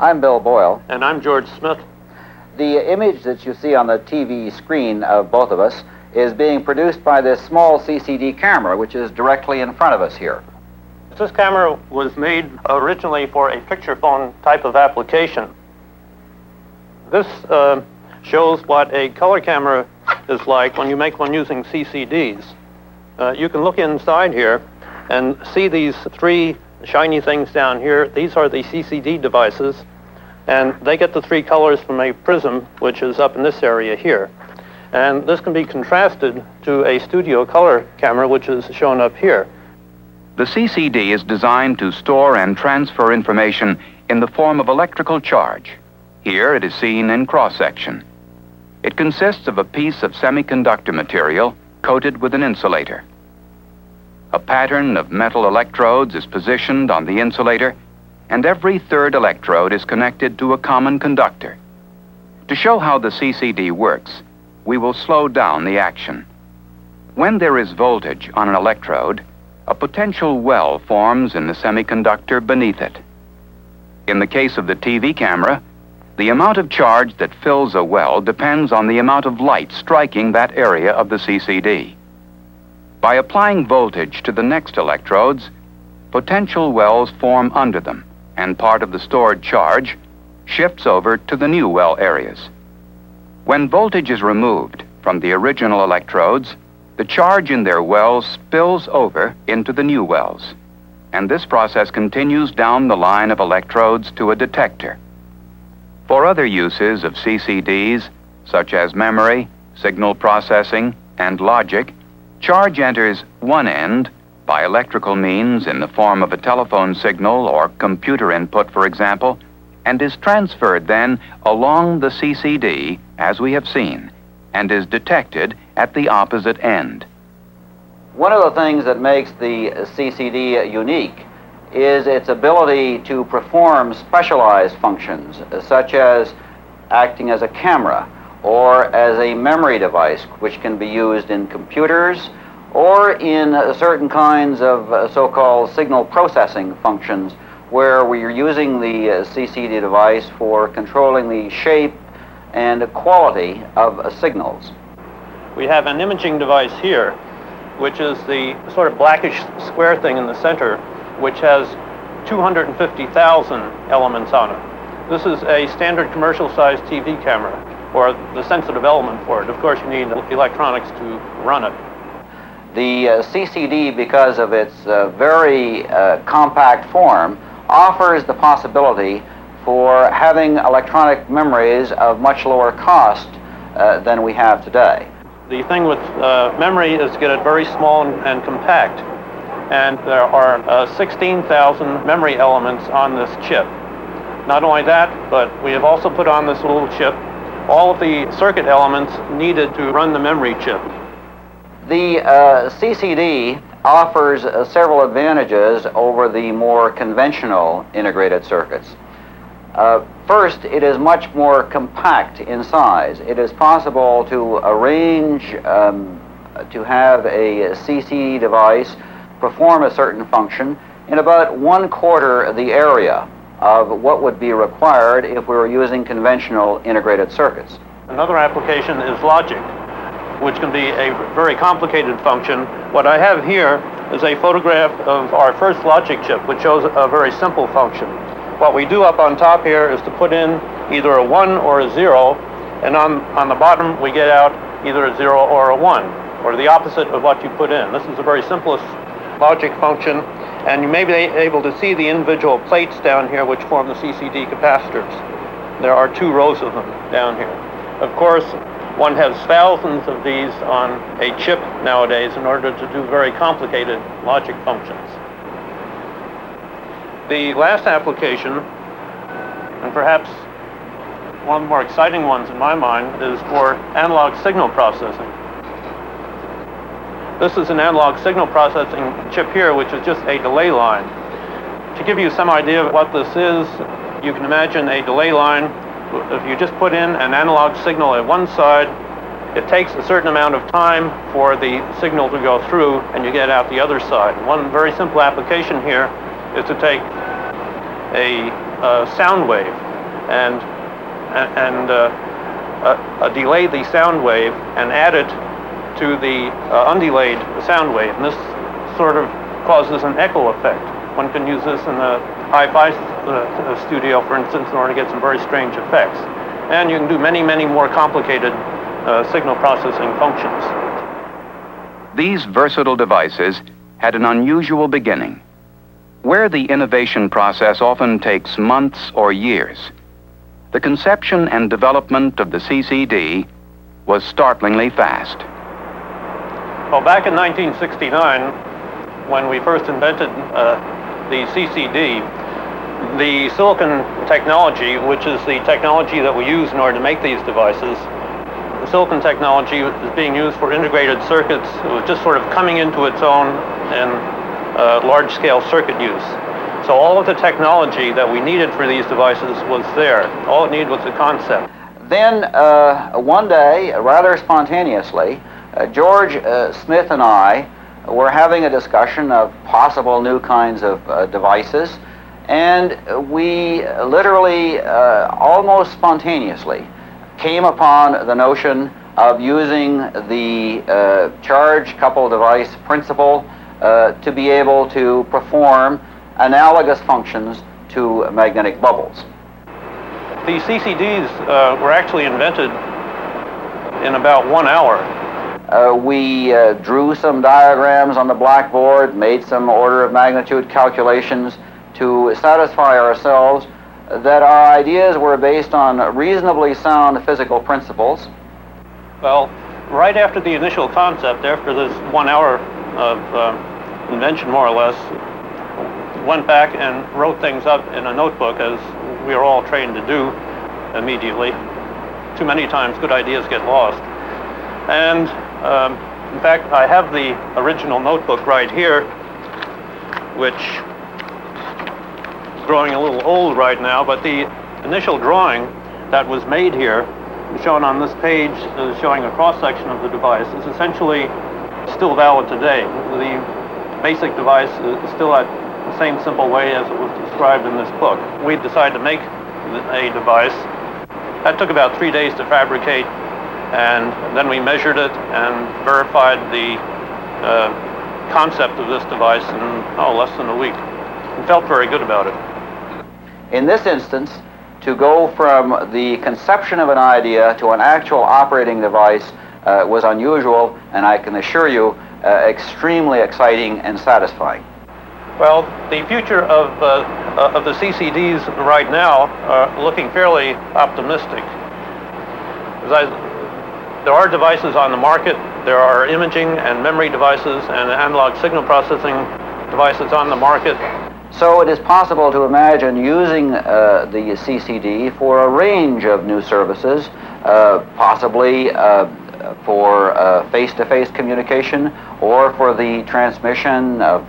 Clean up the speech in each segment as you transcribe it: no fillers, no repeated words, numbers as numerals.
I'm Bill Boyle. And I'm George Smith. The image that you see on the TV screen of both of us is being produced by this small CCD camera, which is directly in front of us here. This camera was made originally for a picture phone type of application. This shows what a color camera is like when you make one using CCDs. You can look inside here and see these three shiny things down here. These are the CCD devices, and they get the three colors from a prism, which is up in this area here. And this can be contrasted to a studio color camera, which is shown up here. The CCD is designed to store and transfer information in the form of electrical charge. Here it is seen in cross-section. It consists of a piece of semiconductor material coated with an insulator. A pattern of metal electrodes is positioned on the insulator, and every third electrode is connected to a common conductor. To show how the CCD works, we will slow down the action. When there is voltage on an electrode, a potential well forms in the semiconductor beneath it. In the case of the TV camera, the amount of charge that fills a well depends on the amount of light striking that area of the CCD. By applying voltage to the next electrodes, potential wells form under them, and part of the stored charge shifts over to the new well areas. When voltage is removed from the original electrodes, the charge in their wells spills over into the new wells, and this process continues down the line of electrodes to a detector. For other uses of CCDs, such as memory, signal processing, and logic, charge enters one end by electrical means in the form of a telephone signal or computer input, for example, and is transferred then along the CCD, as we have seen, and is detected at the opposite end. One of the things that makes the CCD unique is its ability to perform specialized functions, such as acting as a camera or as a memory device, which can be used in computers or in certain kinds of so-called signal processing functions, where we are using the CCD device for controlling the shape and quality of signals. We have an imaging device here, which is the sort of blackish square thing in the center, which has 250,000 elements on it. This is a standard commercial-sized TV camera, or the sensitive element for it. Of course, you need electronics to run it. The CCD, because of its very compact form, offers the possibility for having electronic memories of much lower cost than we have today. The thing with memory is to get it very small and compact. And there are 16,000 memory elements on this chip. Not only that, but we have also put on this little chip all of the circuit elements needed to run the memory chip. The CCD offers several advantages over the more conventional integrated circuits. First, it is much more compact in size. It is possible to arrange to have a CCD device perform a certain function in about 1/4 the area of what would be required if we were using conventional integrated circuits. Another application is logic, which can be a very complicated function. What I have here is a photograph of our first logic chip, which shows a very simple function. What we do up on top here is to put in either a 1 or a 0, and on the bottom we get out either a 0 or a 1, or the opposite of what you put in. This is the very simplest logic function, and you may be able to see the individual plates down here which form the CCD capacitors. There are 2 rows of them down here. Of course, one has thousands of these on a chip nowadays in order to do very complicated logic functions. The last application, and perhaps one of the more exciting ones in my mind, is for analog signal processing. This is an analog signal processing chip here, which is just a delay line. To give you some idea of what this is, you can imagine a delay line. If you just put in an analog signal at one side, it takes a certain amount of time for the signal to go through, and you get out the other side. One very simple application here is to take a sound wave delay the sound wave and add it to the undelayed sound wave. And this sort of causes an echo effect. One can use this in a hi-fi studio, for instance, in order to get some very strange effects. And you can do many, many more complicated signal processing functions. These versatile devices had an unusual beginning. Where the innovation process often takes months or years, the conception and development of the CCD was startlingly fast. Well, back in 1969, when we first invented the CCD, the silicon technology, which is the technology that we use in order to make these devices, the silicon technology is being used for integrated circuits. It was just sort of coming into its own in large-scale circuit use. So all of the technology that we needed for these devices was there. All it needed was the concept. Then one day, rather spontaneously, George Smith and I were having a discussion of possible new kinds of devices, and we literally, almost spontaneously, came upon the notion of using the charge-coupled device principle to be able to perform analogous functions to magnetic bubbles. The CCDs were actually invented in about 1 hour. We drew some diagrams on the blackboard, made some order of magnitude calculations to satisfy ourselves that our ideas were based on reasonably sound physical principles. Well, right after the initial concept, after this 1 hour of invention, more or less, went back and wrote things up in a notebook, as we are all trained to do immediately. Too many times good ideas get lost. And in fact, I have the original notebook right here, which is growing a little old right now, but the initial drawing that was made here, shown on this page, showing a cross-section of the device, is essentially still valid today. The basic device is still at the same simple way as it was described in this book. We decided to make a device. That took about 3 days to fabricate, and then we measured it and verified the concept of this device in less than a week. And felt very good about it. In this instance, to go from the conception of an idea to an actual operating device was unusual, and I can assure you, extremely exciting and satisfying. Well, the future of the CCDs right now are looking fairly optimistic. There are devices on the market. There are imaging and memory devices and analog signal processing devices on the market. So it is possible to imagine using the CCD for a range of new services, possibly for face-to-face communication, or for the transmission of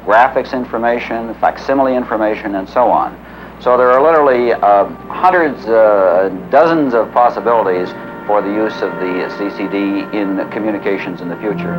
graphics information, facsimile information, and so on. So there are literally hundreds, dozens of possibilities for the use of the CCD in communications in the future.